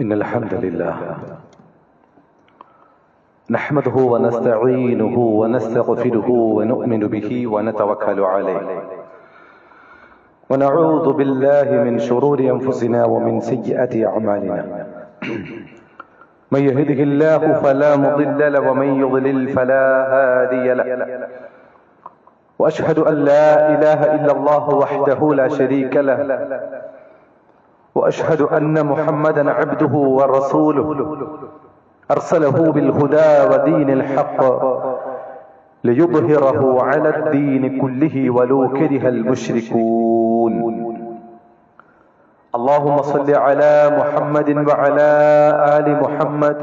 إن الحمد لله نحمده ونستعينه ونستغفره ونؤمن به ونتوكل عليه ونعوذ بالله من شرور أنفسنا ومن سيئات أعمالنا من يهده الله فلا مضل له ومن يضلل فلا هادي له وأشهد أن لا إله إلا الله وحده لا شريك له وأشهد أن محمدا عبده ورسوله أرسله بالهدى ودين الحق ليظهره على الدين كله ولو كره المشركون. اللهم صل على محمد وعلى آل محمد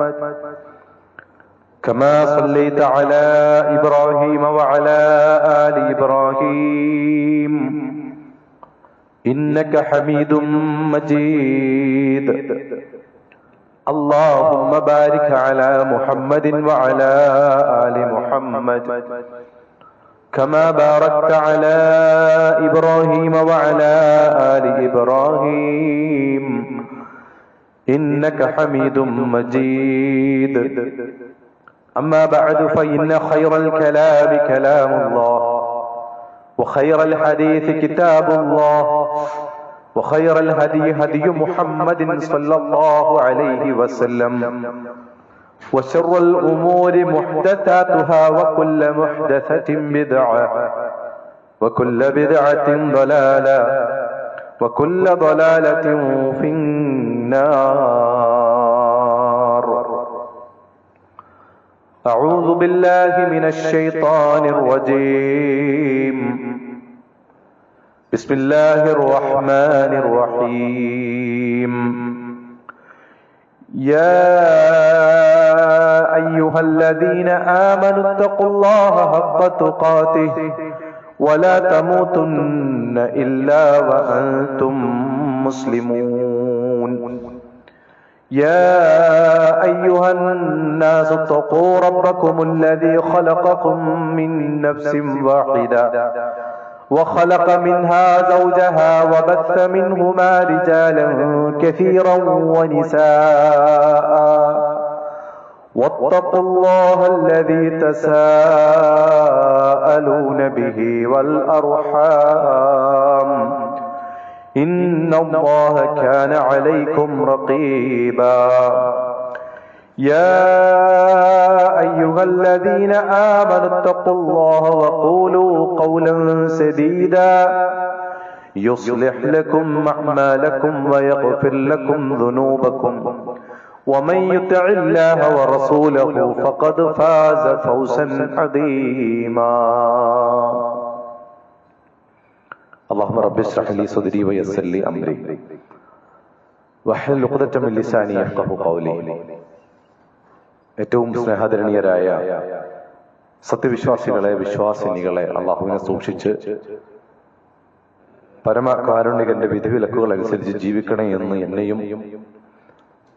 كما صليت على إبراهيم وعلى آل إبراهيم إنك حميد مجيد. اللهم بارك على محمد وعلى آل محمد كما باركت على إبراهيم وعلى آل إبراهيم إنك حميد مجيد. أما بعد فإن خير الكلام كلام الله وخير الحديث كتاب الله وخير الهدي هدي محمد صلى الله عليه وسلم وشر الأمور محدثاتها وكل محدثة بدعة وكل بدعة ضلالة وكل ضلالة في النار. أعوذ بالله من الشيطان الرجيم. بسم الله الرحمن الرحيم. يا أيها الذين آمنوا اتقوا الله حق تقاته ولا تموتن إلا وأنتم مسلمون. يا أيها الناس اتقوا ربكم الذي خلقكم من نفس واحدة وخلق منها زوجها وبث منهما رجالا كثيرا ونساء واتقوا الله الذي تساءلون به والأرحام إن الله كان عليكم رقيبا. يا أيها الذين آمنوا اتقوا الله وقولوا قولا سديدا يصلح لكم أعمالكم ويغفر لكم ذنوبكم ومن يطع الله ورسوله فقد فاز فوزا عظيما. اللهم رب اشرح لي صدري ويسر لي أمري واحلل عقدة من لساني يفقهوا قولي. ഏറ്റവും സ്നേഹധരണീയരായ സത്യവിശ്വാസികളെ, വിശ്വാസിനികളെ, അള്ളാഹുവിനെ സൂക്ഷിച്ച് പരമകാരുണികന്റെ വിധിവിലക്കുകൾ അനുസരിച്ച് ജീവിക്കണേ എന്ന് എന്നെയും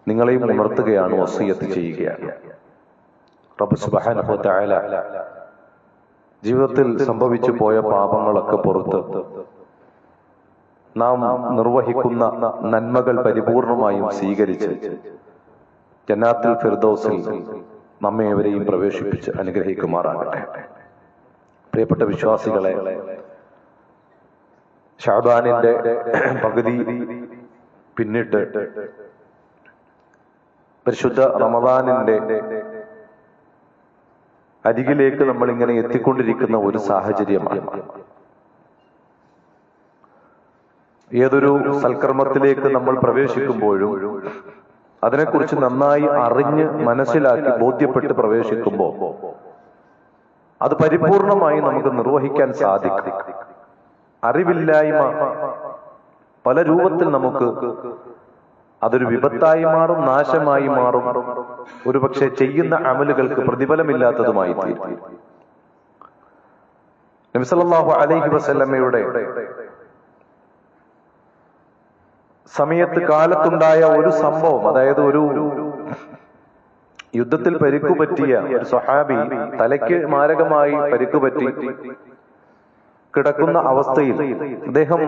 നിങ്ങളെയും ഉണർത്തുകയാണ്, വസിയ്യത്ത് ചെയ്യുകയാണ്. റബ്ബ് സുബ്ഹാനഹു വ തആല ജീവിതത്തിൽ സംഭവിച്ചു പോയ പാപങ്ങളൊക്കെ പുറത്ത് നാം നിർവഹിക്കുന്ന നന്മകൾ പരിപൂർണമായും സ്വീകരിച്ച് ജന്നാത്തുൽ ഫിർദൗസിൽ നമ്മെ ഏവരെയും പ്രവേശിപ്പിച്ച് അനുഗ്രഹിക്കുമാറാകട്ടെ. പ്രിയപ്പെട്ട വിശ്വാസികളെ, ശഅബാനിന്റെ പകുതി പിന്നിട്ട് പരിശുദ്ധ റമദാനിന്റെ അരികിലേക്ക് നമ്മൾ ഇങ്ങനെ എത്തിക്കൊണ്ടിരിക്കുന്ന ഒരു സാഹചര്യമാണ്. ഏതൊരു സൽക്കർമ്മത്തിലേക്ക് നമ്മൾ പ്രവേശിക്കുമ്പോഴും അതിനെക്കുറിച്ച് നന്നായി അറിഞ്ഞ് മനസ്സിലാക്കി ബോധ്യപ്പെട്ട് പ്രവേശിക്കുമ്പോൾ അത് പരിപൂർണമായി നമുക്ക് നിർവഹിക്കാൻ സാധിക്കും. അറിവില്ലായ്മ പല രൂപത്തിൽ നമുക്ക് അതൊരു വിപത്തായി മാറും, നാശമായി മാറും, ഒരുപക്ഷെ ചെയ്യുന്ന അമലുകൾക്ക് പ്രതിഫലമില്ലാത്തതുമായി തീരും. നബി സല്ലല്ലാഹു അലൈഹി വസല്ലമയുടെ സമയത്ത് കാലത്തുണ്ടായ ഒരു സംഭവം, അതായത് ഒരു യുദ്ധത്തിൽ പരിക്കുപറ്റിയ ഒരു സ്വഹാബി തലയ്ക്ക് മാരകമായി പരിക്കുപറ്റി കിടക്കുന്ന അവസ്ഥയിൽ അദ്ദേഹം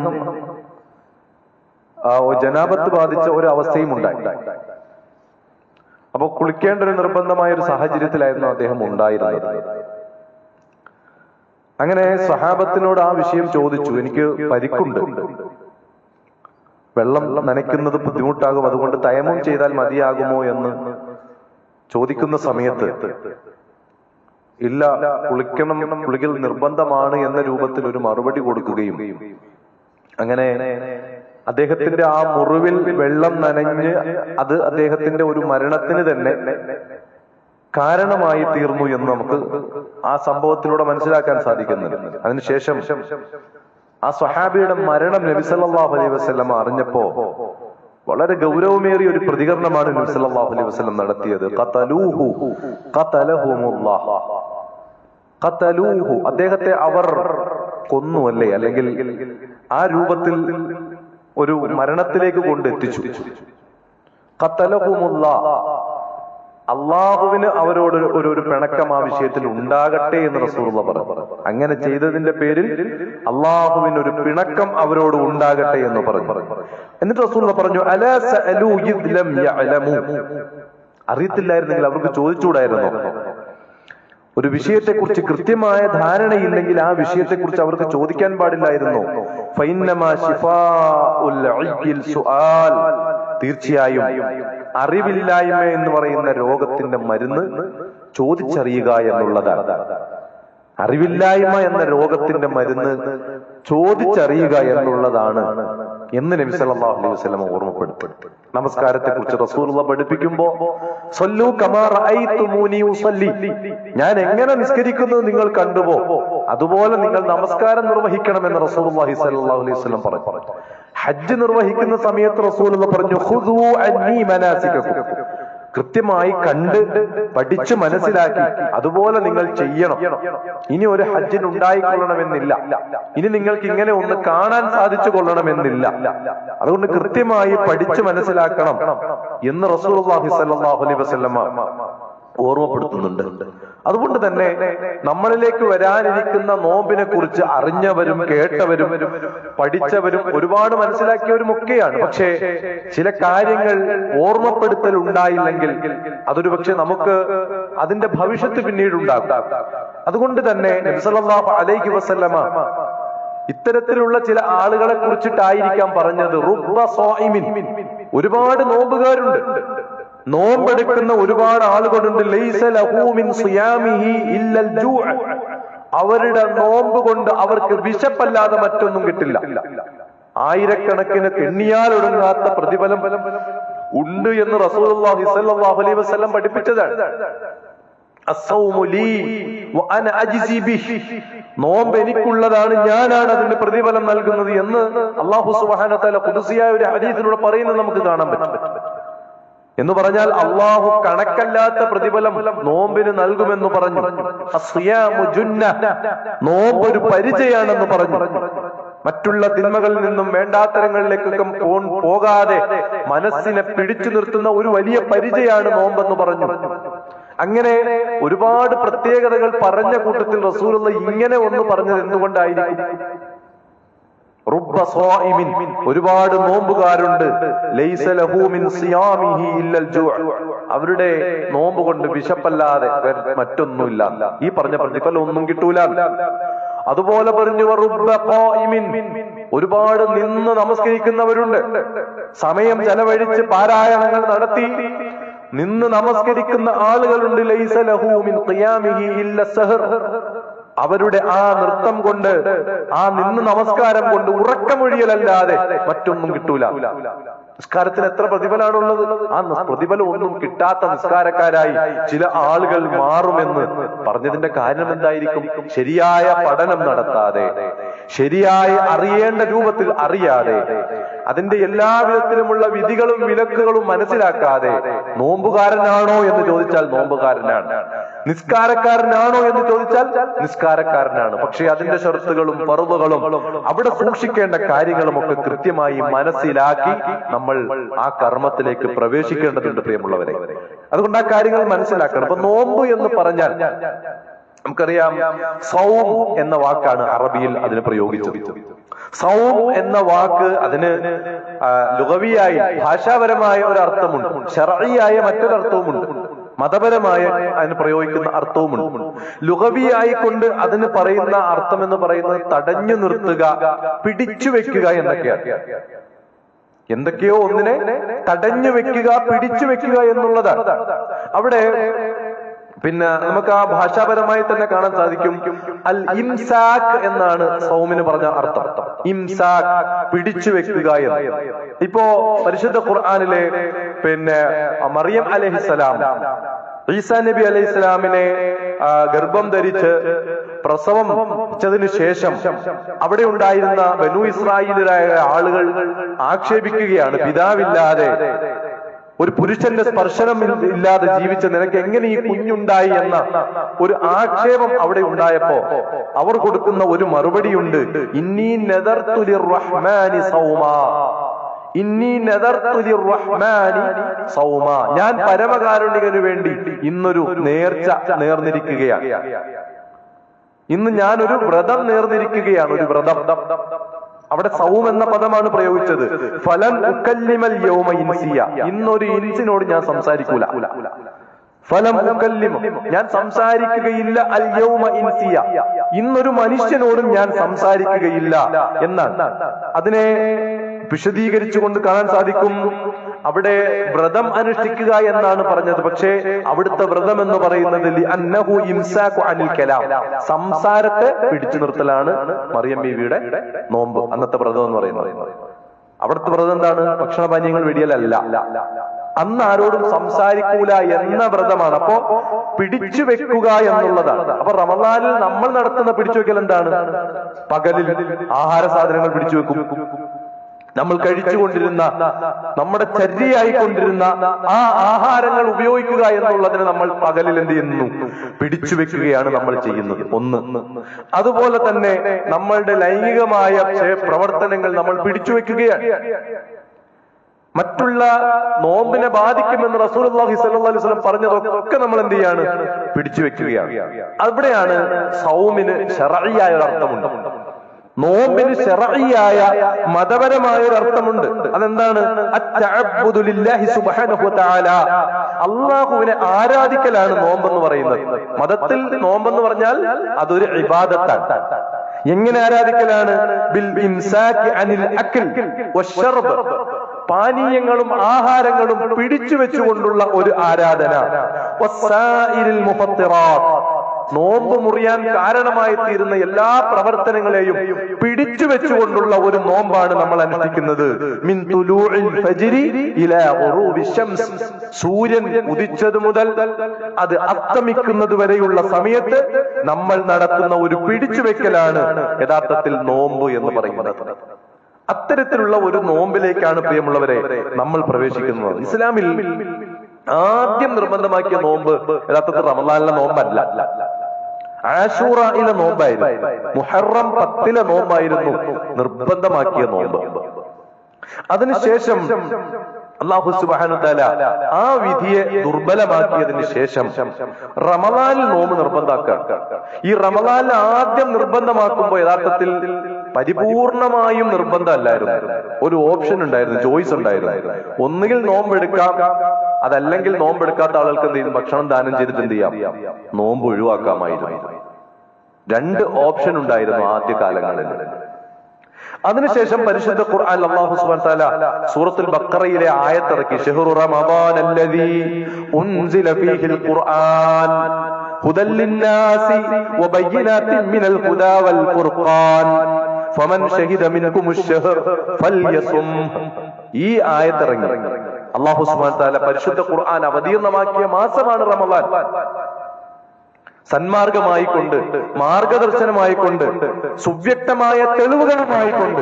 ജനാപത്ത് ബാധിച്ച ഒരു അവസ്ഥയും ഉണ്ടായി. അപ്പൊ കുളിക്കേണ്ട ഒരു നിർബന്ധമായ ഒരു സാഹചര്യത്തിലായിരുന്നു അദ്ദേഹം ഉണ്ടായിരുന്നത്. അങ്ങനെ സഹാബത്തിനോട് ആ വിഷയം ചോദിച്ചു, എനിക്ക് പരിക്കുണ്ട്, വെള്ളം നനയ്ക്കുന്നത് ബുദ്ധിമുട്ടാകും, അതുകൊണ്ട് തയമ്മം ചെയ്താൽ മതിയാകുമോ എന്ന് ചോദിക്കുന്ന സമയത്ത് ഇല്ല, കുളിക്കൽ നിർബന്ധമാണ് എന്ന രൂപത്തിൽ ഒരു മറുപടി കൊടുക്കുകയും അങ്ങനെ അദ്ദേഹത്തിന്റെ ആ മുറിവിൽ വെള്ളം നനഞ്ഞ് അത് അദ്ദേഹത്തിന്റെ ഒരു മരണത്തിന് തന്നെ കാരണമായി തീർന്നു എന്ന് നമുക്ക് ആ സംഭവത്തിലൂടെ മനസ്സിലാക്കാൻ സാധിക്കുന്നുണ്ട്. അതിനുശേഷം ആ സ്വഹാബിയുടെ മരണം നബി സല്ലല്ലാഹു അലൈഹി വസല്ലം അറിഞ്ഞപ്പോ വളരെ ഗൗരവമേറിയ ഒരു പ്രതികരണമാണ് നബി സല്ലല്ലാഹു അലൈഹി വസല്ലം നടത്തിയത്. ഖതലൂഹു, അദ്ദേഹത്തെ അവർ കൊന്നു അല്ലേ, അല്ലെങ്കിൽ ആ രൂപത്തിൽ ഒരു മരണത്തിലേക്ക് കൊണ്ടെത്തിച്ചു. ഖതലഹുമുല്ലാഹ്, അള്ളാഹുവിന് അവരോട് ഒരു പിണക്കം ആ വിഷയത്തിൽ ഉണ്ടാകട്ടെ എന്ന് റസൂലുള്ളാഹി പറഞ്ഞു. അങ്ങനെ ചെയ്തതിന്റെ പേരിൽ അള്ളാഹുവിന് ഒരു പിണക്കം അവരോട് ഉണ്ടാകട്ടെ എന്ന് പറഞ്ഞു. എന്നിട്ട് റസൂലുള്ളാഹി പറഞ്ഞു, അലാ സഅലൂ ഇദ് ലം യഅലമൂ, അറിയത്തില്ലായിരുന്നെങ്കിൽ അവർക്ക് ചോദിച്ചുകൂടായിരുന്നോ? ഒരു വിഷയത്തെക്കുറിച്ച് കൃത്യമായ ധാരണയില്ലെങ്കിൽ ആ വിഷയത്തെക്കുറിച്ച് അവർക്ക് ചോദിക്കാൻ പാടില്ലായിരുന്നോ? ഫഇന്നമാ ശിഫാഉൽ ഇയ്യിൽ സുആൽ, തീർച്ചയായും അറിവില്ലായ്മ എന്ന് പറയുന്ന രോഗത്തിന്റെ മരുന്ന് ചോദിച്ചറിയുക എന്നുള്ളതാണ്. അറിവില്ലായ്മ എന്ന രോഗത്തിന്റെ മരുന്ന് ചോദിച്ചറിയുക എന്നുള്ളതാണ് എന്ന് നബി സല്ലല്ലാഹു അലൈഹി വസല്ലം ഓർമ്മപ്പെടുത്തി. നമസ്കാരത്തെ കുറിച്ച് റസൂലുള്ളാഹി പഠിപ്പിക്കുമ്പോ സല്ലു കമാ റഅയ്തുമൂനി ഉസല്ലി, ഞാൻ എങ്ങനെ നിസ്കരിക്കുന്നത് നിങ്ങൾ കണ്ടുപോ അതുപോലെ നിങ്ങൾ നമസ്കാരം നിർവഹിക്കണമെന്ന് റസൂലുള്ളാഹി സ്വല്ലല്ലാഹു അലൈഹി വസല്ലം പറഞ്ഞു. ഹജ്ജ് നിർവഹിക്കുന്ന സമയത്ത് റസൂലുള്ളാഹി പറഞ്ഞു, ഖുദൂ അന്നി മനാസികകും, കൃത്യമായി കണ്ട് പഠിച്ച് മനസ്സിലാക്കി അതുപോലെ നിങ്ങൾ ചെയ്യണം. ഇനി ഒരു ഹജ്ജിന് ഉണ്ടായിക്കൊള്ളണമെന്നില്ല, ഇനി നിങ്ങൾക്ക് ഇങ്ങനെ ഒന്ന് കാണാൻ സാധിച്ചു കൊള്ളണമെന്നില്ല. അതുകൊണ്ട് കൃത്യമായി പഠിച്ച് മനസ്സിലാക്കണം എന്ന് റസൂലുള്ളാഹി സ്വല്ലല്ലാഹു അലൈഹി വസല്ലം ഓർമ്മപ്പെടുത്തുന്നുണ്ട്. അതുകൊണ്ട് തന്നെ നമ്മളിലേക്ക് വരാനിരിക്കുന്ന നോമ്പിനെ കുറിച്ച് അറിഞ്ഞവരും കേട്ടവരും പഠിച്ചവരും ഒരുപാട് മനസ്സിലാക്കിയവരും ഒക്കെയാണ്. പക്ഷേ ചില കാര്യങ്ങൾ ഓർമ്മപ്പെടുത്തൽ ഉണ്ടായില്ലെങ്കിൽ അതൊരു പക്ഷെ നമുക്ക് അതിന്റെ ഭവിഷ്യത്ത് പിന്നീട് ഉണ്ടാകും. അതുകൊണ്ട് തന്നെ നബി സല്ലല്ലാഹു അലൈഹി വസല്ലമ ഇത്തരത്തിലുള്ള ചില ആളുകളെ കുറിച്ചിട്ടായിരിക്കാം പറഞ്ഞത്, റുബ്ബ സ്വാഇമിൻ, ഒരുപാട് നോമ്പുകാരുണ്ട്, നോമ്പെടുക്കുന്ന ഒരുപാട് ആളുകളുണ്ട്, ലൈസ ലഹു മിൻ സിയാമിഹി ഇല്ലൽ ജൂഅ, അവരുടെ നോമ്പ് കൊണ്ട് അവർക്ക് വിശപ്പല്ലാതെ മറ്റൊന്നും കിട്ടില്ല. ആയിരക്കണക്കിന് എണ്ണിയാൽ ഒടുങ്ങാത്ത പ്രതിഫലം ഉണ്ട് എന്ന് റസൂലുള്ളാഹി സ്വല്ലല്ലാഹു അലൈഹി വസല്ലം പഠിപ്പിച്ചതാണ്. അസ്സൗമു ലീ വഅന അജ്സി ബിഹി, നോമ്പ് എനിക്കുള്ളതാണ്, ഞാനാണ് അതിന്റെ പ്രതിഫലം നൽകുന്നത് എന്ന് അല്ലാഹു സുബ്ഹാനഹു വ തആല ഖുദ്സിയായ ഒരു ഹദീസിലൂടെ പറയുന്നത് നമുക്ക് കാണാൻ പറ്റും. എന്ന് പറഞ്ഞാൽ അള്ളാഹു കണക്കല്ലാത്ത പ്രതിഫലം നോമ്പിന് നൽകുമെന്ന് പറഞ്ഞു. അസ്സിയാമു ജുന്ന, നോമ്പ് ഒരു പരിചയാണെന്ന് പറഞ്ഞു. മറ്റുള്ള തിന്മകളിൽ നിന്നും വേണ്ടാത്തരങ്ങളിലേക്കൊക്കെ പോകാതെ മനസ്സിനെ പിടിച്ചു നിർത്തുന്ന ഒരു വലിയ പരിചയാണ് നോമ്പെന്ന് പറഞ്ഞു. അങ്ങനെ ഒരുപാട് പ്രത്യേകതകൾ പറഞ്ഞ കൂട്ടത്തിൽ റസൂലുള്ളാഹി ഇങ്ങനെ ഒന്ന് പറഞ്ഞത് എന്തുകൊണ്ടായിരിക്കും? റുബ്ബ സ്വാഇമിൻ, ഒരുപാട് നോമ്പുകാരുണ്ട്, ലൈസ ലഹു മിൻ സിയാമിഹി ഇല്ലൽ ജൂഅ, അവരുടെ നോമ്പ് കൊണ്ട് വിശപ്പല്ലാതെ മറ്റൊന്നുമില്ല, ഈ പറഞ്ഞ പ്രതിഫലം ഒന്നും കിട്ടൂല. അതുപോലെ പറഞ്ഞു റുബ്ബ ഖായിമിൻ, ഒരുപാട് നിന്ന് നമസ്കരിക്കുന്നവരുണ്ട്, സമയം ചെലവഴിച്ച് പാരായണങ്ങൾ നടത്തി നിന്ന് നമസ്കരിക്കുന്ന ആളുകളുണ്ട്, ലൈസ ലഹു മിൻ ഖിയാമിഹി ഇല്ല സഹർ, അവരുടെ ആ നൃത്തം കൊണ്ട്, ആ നിന്ന് നമസ്കാരം കൊണ്ട് ഉറക്കമൊഴിയലല്ലാതെ മറ്റൊന്നും കിട്ടൂല. നിസ്കാരത്തിന് എത്ര പ്രതിഫലമാണുള്ളത്? ആ പ്രതിഫലം ഒന്നും കിട്ടാത്ത നിസ്കാരക്കാരായി ചില ആളുകൾ മാറുമെന്ന് പറഞ്ഞതിന്റെ കാരണം എന്തായിരിക്കും? ശരിയായ പഠനം നടത്താതെ, ശരിയായി അറിയേണ്ട രൂപത്തിൽ അറിയാതെ, അതിന്റെ എല്ലാവിധത്തിലുമുള്ള വിധികളും വിലക്കുകളും മനസ്സിലാക്കാതെ നോമ്പുകാരനാണോ എന്ന് ചോദിച്ചാൽ നോമ്പുകാരനാണ്, നിസ്കാരക്കാരനാണോ എന്ന് ചോദിച്ചാൽ നിസ്കാരക്കാരനാണ്. പക്ഷെ അതിന്റെ ഷർത്തുകളും ഫർളുകളും അവിടെ സൂക്ഷിക്കേണ്ട കാര്യങ്ങളും ഒക്കെ കൃത്യമായി മനസ്സിലാക്കി നമ്മൾ ആ കർമ്മത്തിലേക്ക് പ്രവേശിക്കേണ്ടതുണ്ട് പ്രിയമുള്ളവരെ. അതുകൊണ്ട് ആ കാര്യങ്ങൾ മനസ്സിലാക്കണം. അപ്പൊ നോമ്പ് എന്ന് പറഞ്ഞാൽ നമുക്കറിയാം സൗം എന്ന വാക്കാണ് അറബിയിൽ അതിന് പ്രയോഗിച്ചത്. സൗം എന്ന വാക്ക് അതിന് ലുഗവിയായി ഭാഷാപരമായ ഒരു അർത്ഥമുണ്ട്, ശർഈയായ മറ്റൊരർത്ഥവുമുണ്ട്, മതപരമായ അതിന് പ്രയോഗിക്കുന്ന അർത്ഥവുമുണ്ട്. ലുഗവിയായി കൊണ്ട് അതിന് പറയുന്ന അർത്ഥം എന്ന് പറയുന്നത് തടഞ്ഞു നിർത്തുക, പിടിച്ചു വെക്കുക എന്നൊക്കെയാണ്. എന്തൊക്കെയോ ഒന്നിനെ തടഞ്ഞു വെക്കുക, പിടിച്ചു വെക്കുക എന്നുള്ളതാണ്. അവിടെ പിന്നെ നമുക്ക് ആ ഭാഷാപരമായി തന്നെ കാണാൻ സാധിക്കും. അൽ ഇംസാഖ് എന്നാണ് സൗമിന് പറഞ്ഞ അർത്ഥം. ഇംസാഖ്, പിടിച്ചു വെക്കുക എന്ന്. ഇപ്പോ പരിശുദ്ധ ഖുർആനിലെ പിന്നെ മറിയം അലൈഹിസ്സലാം ഈസാ നബി അലൈഹിസ്സലാമിനെ ഗർഭം ധരിച്ച് പ്രസവിച്ചതിനു ശേഷം അവിടെ ഉണ്ടായിരുന്ന ബനൂ ഇസ്രായേലിലായ ആളുകൾ ആക്ഷേപിക്കുകയാണ്, പിതാവില്ലാതെ ഒരു പുരുഷന്റെ സ്പർശനം ഇല്ലാതെ ജീവിച്ച നിനക്ക് എങ്ങനെ ഈ കുഞ്ഞുണ്ടായി എന്ന ഒരു ആക്ഷേപം അവിടെ ഉണ്ടായപ്പോ അവർ കൊടുക്കുന്ന ഒരു മറുപടിയുണ്ട്. ഇന്നി നദർതു ലിർറഹ്മാനി സൗമാ, ഇന്നി നദർതു ലിർറഹ്മാനി സൗമാ, ഞാൻ പരമകാരുണികന് വേണ്ടി ഇന്നൊരു നേർച്ച നേർന്നിരിക്കുകയാണ്, ഇന്ന് ഞാനൊരു വ്രതം നേർന്നിരിക്കുകയാണ്, ഒരു വ്രതം. അവിടെ സൗം എന്ന പദമാണ് പ്രയോഗിച്ചത്. ഫലൻ ഉക്കല്ലിമൽ യൗമ ഇൻസിയ, ഇന്നൊരു ഇൻസിനോട് ഞാൻ സംസാരിക്കൂല. ഫലം ഉക്കല്ലിമ, ഞാൻ സംസാരിക്കുകയില്ല. അൽ യൗമ ഇൻസിയ, ഇന്നൊരു മനുഷ്യനോടും ഞാൻ സംസാരിക്കുകയില്ല എന്നാണ്. അതിനെ വിശദീകരിച്ചുകൊണ്ട് കാണാൻ സാധിക്കും. അവിടെ വ്രതം അനുഷ്ഠിക്കുക എന്നാണ് പറഞ്ഞത്, പക്ഷേ അവിടുത്തെ വ്രതം എന്ന് പറയുന്നത് അന്നഹു ഇംസാഖു അനിൽ കലാം, സംസാരത്തെ പിടിച്ചു നിർത്തലാണ് മറിയം ബീവിയുടെ നോമ്പ്, അന്നത്തെ വ്രതം എന്ന് പറയുന്നത്. അവിടുത്തെ വ്രതം എന്താണ്? ഭക്ഷണപാനീയങ്ങൾ വെടിയലല്ല, അന്ന് ആരോടും സംസാരിക്കൂല എന്ന വ്രതമാണ്. അപ്പോ പിടിച്ചു വെക്കുക എന്നുള്ളതാണ്. അപ്പൊ റമദാനിൽ നമ്മൾ നടത്തുന്ന പിടിച്ചു വെക്കൽ എന്താണ്? പകലിൽ ആഹാര സാധനങ്ങൾ പിടിച്ചു വെക്കും. നമ്മൾ കഴിച്ചുകൊണ്ടിരുന്ന, നമ്മുടെ ചര്യയായിക്കൊണ്ടിരുന്ന ആ ആഹാരങ്ങൾ ഉപയോഗിക്കുക എന്നുള്ളതിന് നമ്മൾ പകലിൽ എന്ത് ചെയ്യുന്നു? പിടിച്ചു വെക്കുകയാണ് നമ്മൾ ചെയ്യുന്നത്. ഒന്ന്. അതുപോലെ തന്നെ നമ്മളുടെ ലൈംഗികമായ പ്രവർത്തനങ്ങൾ നമ്മൾ പിടിച്ചു വെക്കുകയാണ്. മറ്റുള്ള നോമ്പിനെ ബാധിക്കുമെന്ന് റസൂലുള്ളാഹി സ്വല്ലല്ലാഹു അലൈഹി വസല്ലം പറഞ്ഞതൊക്കെ നമ്മൾ എന്ത് ചെയ്യാണ്? പിടിച്ചു വെക്കുകയാണ്. അവിടെയാണ് സൗമിന് ശർഈയായ ഒരു അർത്ഥമുണ്ട്, നോമ്പിന് ശർഈയായ മതപരമായ ഒരു അർത്ഥമുണ്ട്. അതെന്താണ്? അത്തഅബ്ബുദു ലില്ലാഹി സുബ്ഹാനഹു വതആല, അല്ലാഹുവിനെ ആരാധിക്കലാണ് നോമ്പെന്ന് പറയുന്നത്. മതത്തിൽ നോമ്പെന്ന് പറഞ്ഞാൽ അതൊരു ഇബാദത്താണ്. എങ്ങനെ ആരാധിക്കലാണ്? ബിൽ ഇംസാകി അനിൽ അക്ൽ വശർബ്, പാനീയങ്ങളും ആഹാരങ്ങളും പിടിച്ചു വെച്ചുകൊണ്ടുള്ള ഒരു ആരാധന. വസായിരിൽ മുഫത്തിറാത്ത്, നോമ്പ് മുറിയാൻ കാരണമായി തീരുന്ന എല്ലാ പ്രവർത്തനങ്ങളെയും പിടിച്ചു വെച്ചുകൊണ്ടുള്ള ഒരു നോമ്പാണ് നമ്മൾ അനുഷ്ഠിക്കുന്നത്. മിൻ തുലൂഇൽ ഫജ്രി ഇലാ ഗുറൂബി ശംസ്, സൂര്യൻ ഉദിച്ചത് മുതൽ അത് അസ്തമിക്കുന്നത് വരെയുള്ള സമയത്ത് നമ്മൾ നടത്തുന്ന ഒരു പിടിച്ചുവെക്കലാണ് യഥാർത്ഥത്തിൽ നോമ്പ് എന്ന് പറയുന്നത്. അത്തരത്തിലുള്ള ഒരു നോമ്പിലേക്കാണ് പ്രിയമുള്ളവരെ നമ്മൾ പ്രവേശിക്കുന്നത്. ഇസ്ലാമിൽ ആദ്യം നിർബന്ധമാക്കിയ നോമ്പ് യഥാർത്ഥത്തിൽ റമദാനിലെ നോമ്പല്ല, ആശൂറയിലെ നോമ്പായിരുന്നു. മുഹറം 10 നോമ്പായിരുന്നു നിർബന്ധമാക്കിയ നോമ്പ്. അതിനുശേഷം അല്ലാഹു സുബ്ഹാനഹു വതആല ആ വിധിയെ ദുർബലമാക്കിയതിന് ശേഷം റമദാനിൽ നോമ്പ് നിർബന്ധമാക്കുക. ഈ റമദാനിൽ ആദ്യം നിർബന്ധമാക്കുമ്പോൾ യഥാർത്ഥത്തിൽ പരിപൂർണമായും നിർബന്ധമല്ലായിരുന്നു, ഒരു ഓപ്ഷൻ ഉണ്ടായിരുന്നു, ചോയ്സ് ഉണ്ടായിരുന്നു. ഒന്നുകിൽ നോമ്പെടുക്കാം, അതല്ലെങ്കിൽ നോമ്പെടുക്കാത്ത ആളുകൾക്ക് എന്ത് ചെയ്യും? ഭക്ഷണം ദാനം ചെയ്തിട്ട് എന്ത് ചെയ്യാം? നോമ്പ് ഒഴിവാക്കാമായിരുന്നു. 2 ഓപ്ഷൻ ഉണ്ടായിരുന്നു ആദ്യ കാലങ്ങളിൽ. അതിനുശേഷം പരിശുദ്ധ ഖുർആൻ അല്ലാഹു സുബ്ഹാനഹു വ തആല സൂറത്തുൽ ബഖറയിലെ ആയത്തിറക്കി. ശഹ്റു റമദാൻ അല്ലദീ ഉൻസില ഫീഹിൽ ഖുർആൻ ഹുദൽ ലിന്നാസി വബയ്യിനാത്തിൻ മിനൽ ഹുദാ വൽ ഖുർആൻ ഫമൻ ശഹിദ മിൻകുമുശ് ശഹ്ർ ഫൽയസും. ഈ ആയത്തിറങ്ങി. അല്ലാഹു സുബ്ഹാനഹു വ തആല പരിശുദ്ധ ഖുർആൻ അവതീർണമാക്കിയ മാസമാണ് റമദാൻ. സന്മാർഗമായിക്കൊണ്ട്, മാർഗദർശനമായിക്കൊണ്ട്, സുവ്യക്തമായ തെളിവുകളുമായിക്കൊണ്ട്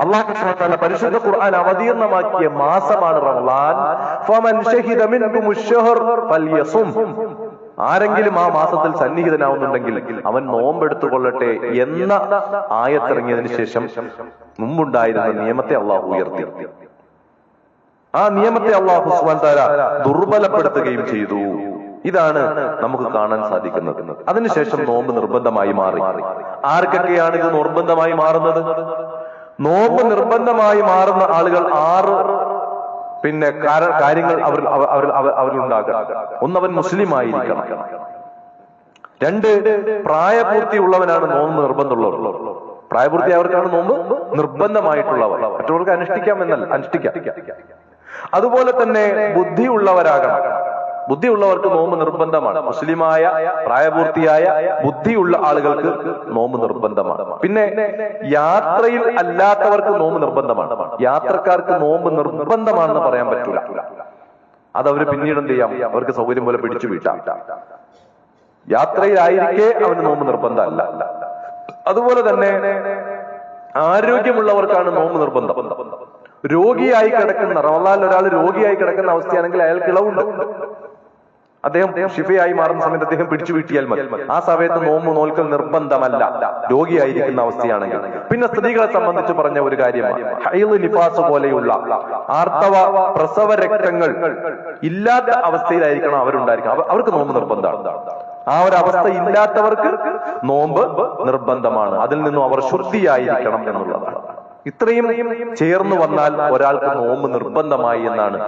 അല്ലാഹു സുബ്ഹാനഹു വ തആല പരിശുദ്ധ ഖുർആൻ അവതീർണമാക്കിയ മാസമാണ് റമദാൻ. ഫമൻ ശഹിദ മിൻകുമുശ് ശഹ്ർ ഫൽയസും. ആരെങ്കിലും ആ മാസത്തിൽ സന്നിഹിതനാവുന്നുണ്ടെങ്കിൽ അവൻ നോമ്പെടുത്തുകൊള്ളട്ടെ എന്ന ആയത്തിറങ്ങിയതിനു ശേഷം മുമ്പുണ്ടായിരുന്ന നിയമത്തെ അള്ളാഹു ഉയർത്തി. ആ നിയമത്തെ അല്ലാഹു സുബ്ഹാനഹു വ തആല ദുർബലപ്പെടുത്തുകയും ചെയ്തു. ഇതാണ് നമുക്ക് കാണാൻ സാധിക്കുന്നത്. അതിനുശേഷം നോമ്പ് നിർബന്ധമായി മാറി. ആർക്കൊക്കെയാണ് ഇത് നിർബന്ധമായി മാറുന്നത്? നോമ്പ് നിർബന്ധമായി മാറുന്ന ആളുകൾ 6 കാര്യങ്ങൾ അവരിലുണ്ടാകണം. ഒന്നവൻ മുസ്ലിം ആയിരിക്കണം. 2 പ്രായപൂർത്തിയുള്ളവനാണ് നോമ്പ് നിർബന്ധമുള്ളവർ. പ്രായപൂർത്തിയായവർക്കാണ് നോമ്പ് നിർബന്ധമായിട്ടുള്ളവർ. മറ്റവർക്ക് അനുഷ്ഠിക്കാം. അതുപോലെ തന്നെ ബുദ്ധിയുള്ളവരാകണം. ബുദ്ധിയുള്ളവർക്ക് നോമ്പ് നിർബന്ധമാണ്. മുസ്ലിമായ പ്രായപൂർത്തിയായ ബുദ്ധിയുള്ള ആളുകൾക്ക് നോമ്പ് നിർബന്ധമാണ്. പിന്നെ യാത്രയിൽ അല്ലാത്തവർക്ക് നോമ്പ് നിർബന്ധമാണ്. യാത്രക്കാർക്ക് നോമ്പ് നിർബന്ധമാണെന്ന് പറയാൻ പറ്റൂല. അതവര് പിന്നീട് എന്ത് ചെയ്യാം? അവർക്ക് സൗകര്യം പോലെ പിടിച്ചു വീട്ടാം. യാത്രയിലായിരിക്കെ അവന് നോമ്പ് നിർബന്ധമല്ല. അതുപോലെ തന്നെ ആരോഗ്യമുള്ളവർക്കാണ് നോമ്പ് നിർബന്ധം. രോഗിയായി കിടക്കുന്ന, റമളാനിൽ ഒരാൾ രോഗിയായി കിടക്കുന്ന അവസ്ഥയാണെങ്കിൽ അയാൾക്ക് ഇളവുണ്ട്. അദ്ദേഹം ഷിഫയായി മാറുന്ന സമയത്ത് അദ്ദേഹം പിടിച്ചു വീട്ടിയാൽ മതി. ആ സമയത്ത് നോമ്പ് നോൽക്കൽ നിർബന്ധമല്ല, രോഗിയായിരിക്കുന്ന അവസ്ഥയാണെങ്കിൽ. പിന്നെ സ്ത്രീകളെ സംബന്ധിച്ച് പറഞ്ഞ ഒരു കാര്യമാണ്, ഹൈള് നിഫാസ് പോലെയുള്ള ആർത്തവ പ്രസവ രക്തങ്ങൾ ഇല്ലാത്ത അവസ്ഥയിലായിരിക്കണം അവരുണ്ടായിരിക്കണം. അവർക്ക് നോമ്പ് നിർബന്ധമാണ്. ആ ഒരു അവസ്ഥ ഇല്ലാത്തവർക്ക് നോമ്പ് നിർബന്ധമാണ്. അതിൽ നിന്നും അവർ ശുദ്ധിയായിരിക്കണം എന്നുള്ളതാണ്. ഇത്രയും ചേർന്ന് വന്നാൽ ഒരാൾക്ക് നോമ്പ് നിർബന്ധമായി എന്നാണ്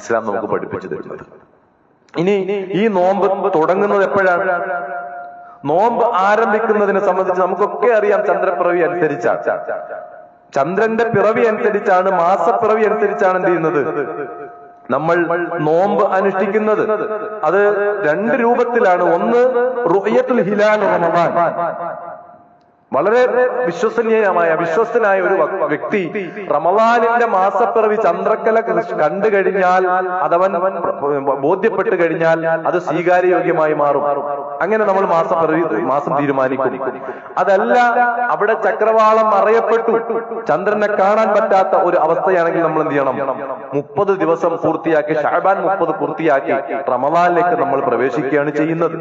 ഇസ്ലാം നമുക്ക് പഠിപ്പിച്ചു തരുന്നത്. ഇനി ഈ നോമ്പ് തുടങ്ങുന്നത് എപ്പോഴാണ്? നോമ്പ് ആരംഭിക്കുന്നതിനെ സംബന്ധിച്ച് നമുക്കൊക്കെ അറിയാം, ചന്ദ്രപ്പിറവി അനുസരിച്ചാണ്. ചന്ദ്രന്റെ പിറവി അനുസരിച്ചാണ്, മാസപ്പിറവി അനുസരിച്ചാണ് എന്ത് ചെയ്യുന്നത്? നമ്മൾ നോമ്പ് അനുഷ്ഠിക്കുന്നത്. അത് 2 രൂപത്തിലാണ്. ഒന്ന് റുഅയത്തുൽ ഹിലാൽ റമളാൻ. വളരെ വിശ്വസ്തനായ ഒരു വ്യക്തി റമളാനിന്റെ മാസപ്പിറവി ചന്ദ്രക്കല കണ്ടു കഴിഞ്ഞാൽ, അതവൻ ബോധ്യപ്പെട്ട് കഴിഞ്ഞാൽ അത് സ്വീകാര്യയോഗ്യമായി മാറും. അങ്ങനെ നമ്മൾ മാസം തീരുമാനിക്കും. അതല്ല, അവിടെ ചക്രവാളം അറിയപ്പെട്ടു, ചന്ദ്രനെ കാണാൻ പറ്റാത്ത ഒരു അവസ്ഥയാണെങ്കിൽ നമ്മൾ എന്ത് ചെയ്യണം? 30 ദിവസം പൂർത്തിയാക്കി, ശഅബാൻ 30 പൂർത്തിയാക്കി റമളാനിലേക്ക് നമ്മൾ പ്രവേശിക്കുകയാണ് ചെയ്യുന്നത്.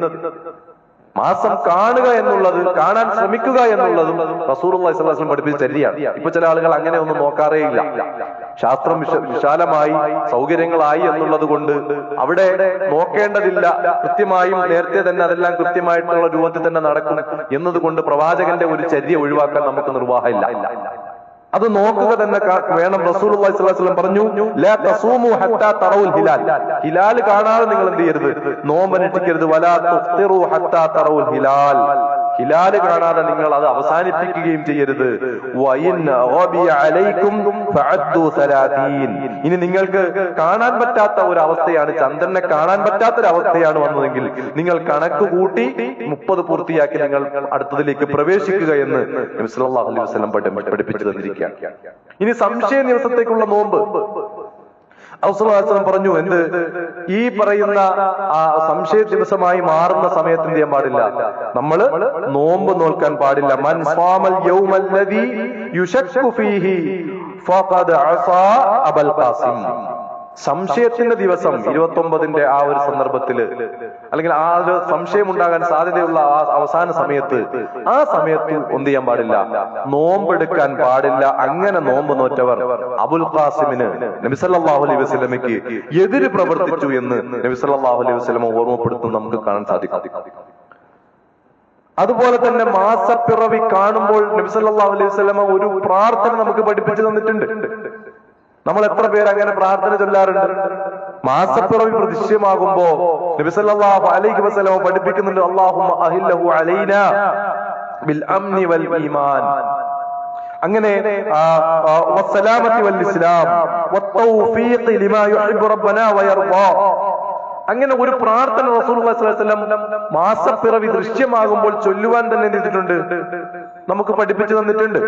മാസം കാണുക എന്നുള്ളത്, കാണാൻ ശ്രമിക്കുക എന്നുള്ളതും റസൂലുള്ളാഹി സ്വല്ലല്ലാഹു അലൈഹി വസല്ലം പഠിപ്പിച്ച ചര്യയാണ്. ഇപ്പൊ ചില ആളുകൾ അങ്ങനെ ഒന്നും നോക്കാറേ ഇല്ല. ശാസ്ത്രം വിശാലമായി സൗകര്യങ്ങളായി എന്നുള്ളത് കൊണ്ട് അവിടെ നോക്കേണ്ടതില്ല, കൃത്യമായും നേരത്തെ തന്നെ അതെല്ലാം കൃത്യമായിട്ടുള്ള രൂപത്തിൽ തന്നെ നടക്കും എന്നതുകൊണ്ട് പ്രവാചകന്റെ ഒരു ചര്യ ഒഴിവാക്കാൻ നമുക്ക് നിർവാഹമില്ല. അത് നോക്കുക തന്നെ വേണം. റസൂലുള്ളാഹി സ്വല്ലല്ലാഹു അലൈഹി വസല്ലം പറഞ്ഞു, ലാ തസൂമു ഹത്താ തറൗൽ ഹിലാൽ. ഹിലാൽ കാണാതെ നിങ്ങൾ എന്ത് ചെയ്യരുത്? നോമ്പ് അനുഷ്ഠിക്കരുത്. വലാ തുഫ്തിറു ഹത്താ തറൗൽ ഹിലാൽ. ഹിലാൽ കാണാതെ നിങ്ങൾ അത് അവസാനിപ്പിക്കുകയും ചെയ്യരുത്. വഇൻ ഗബിയ അലൈക്കും ഫഅദ്ദു 30. ഇനി നിങ്ങൾക്ക് കാണാൻ പറ്റാത്ത ഒരു അവസ്ഥയാണ്, ചന്ദ്രനെ കാണാൻ പറ്റാത്ത ഒരു അവസ്ഥയാണ് വന്നതെങ്കിൽ നിങ്ങൾ കണക്ക് കൂട്ടി 30 പൂർത്തിയാക്കി നിങ്ങൾ അടുത്തതിലേക്ക് പ്രവേശിക്കുക എന്ന് നബി സല്ലല്ലാഹു അലൈഹി വസല്ലം പഠിപ്പിച്ചു തന്നിരിക്കുകയാണ്. ഇനി സംശയ ദിവസത്തേക്കുള്ള നോമ്പ് പറഞ്ഞു, എന്ത്? ഈ പറയുന്ന സംശയ ദിവസമായി മാറുന്ന സമയത്ത് എന്ത് ചെയ്യാൻ പാടില്ല? നമ്മൾ നോമ്പ് നോൽക്കാൻ പാടില്ല. മൻ സാമൽ യൗമല്ലദീ യുശക്കു ഫീഹി ഫഖദ് അസാ അബൽ ഖാസിം. സംശയത്തിന്റെ ദിവസം 29ന്റെ ആ ഒരു സന്ദർഭത്തില്, അല്ലെങ്കിൽ ആ ഒരു സംശയം ഉണ്ടാകാൻ സാധ്യതയുള്ള ആ അവസാന സമയത്ത്, ആ സമയത്ത് എന്ത് ചെയ്യാൻ പാടില്ല? നോമ്പെടുക്കാൻ പാടില്ല. അങ്ങനെ നോമ്പ് നോറ്റവർ അബുൽ ഖാസിമിന് നബി സല്ലല്ലാഹു അലൈഹി വസല്ലമയ്ക്ക് എതിര് പ്രവർത്തിച്ചു എന്ന് നബി സല്ലല്ലാഹു അലൈഹി വസല്ലം ഓർമ്മപ്പെടുത്തുന്നത് നമുക്ക് കാണാൻ സാധിക്കും. അതുപോലെ തന്നെ മാസപ്പിറവി കാണുമ്പോൾ നബി സല്ലല്ലാഹു അലൈഹി വസല്ലം ഒരു പ്രാർത്ഥന നമുക്ക് പഠിപ്പിച്ചു തന്നിട്ടുണ്ട്. നമ്മൾ എത്ര പേര് അങ്ങനെ പ്രാർത്ഥന ചൊല്ലാറുണ്ട്? മാസപ്പിറവി ദൃശ്യമാകുമ്പോ നബി സല്ലല്ലാഹു അലൈഹി വസല്ലം പഠിപ്പിക്കുന്നുണ്ട്, അല്ലാഹുമ്മ അഹില്ലഹു അലൈനാ ബിൽ അംനി വൽ ഈമാൻ. അങ്ങനെ വസ്സലാമത്തി വൽ ഇസ്ലാം വത്തൗഫീഖ് ലിമാ യുഹിബ്ബു റബ്ബനാ വയർദാ. അങ്ങനെ ഒരു പ്രാർത്ഥന റസൂലുള്ളാഹി സ്വല്ലല്ലാഹു അലൈഹി വസല്ലം മാസപ്പിറവി ദൃശ്യമാകുമ്പോൾ ചൊല്ലുവാൻ തന്നെ ചെയ്തിട്ടുണ്ട്, നമുക്ക് പഠിപ്പിച്ചു തന്നിട്ടുണ്ട്.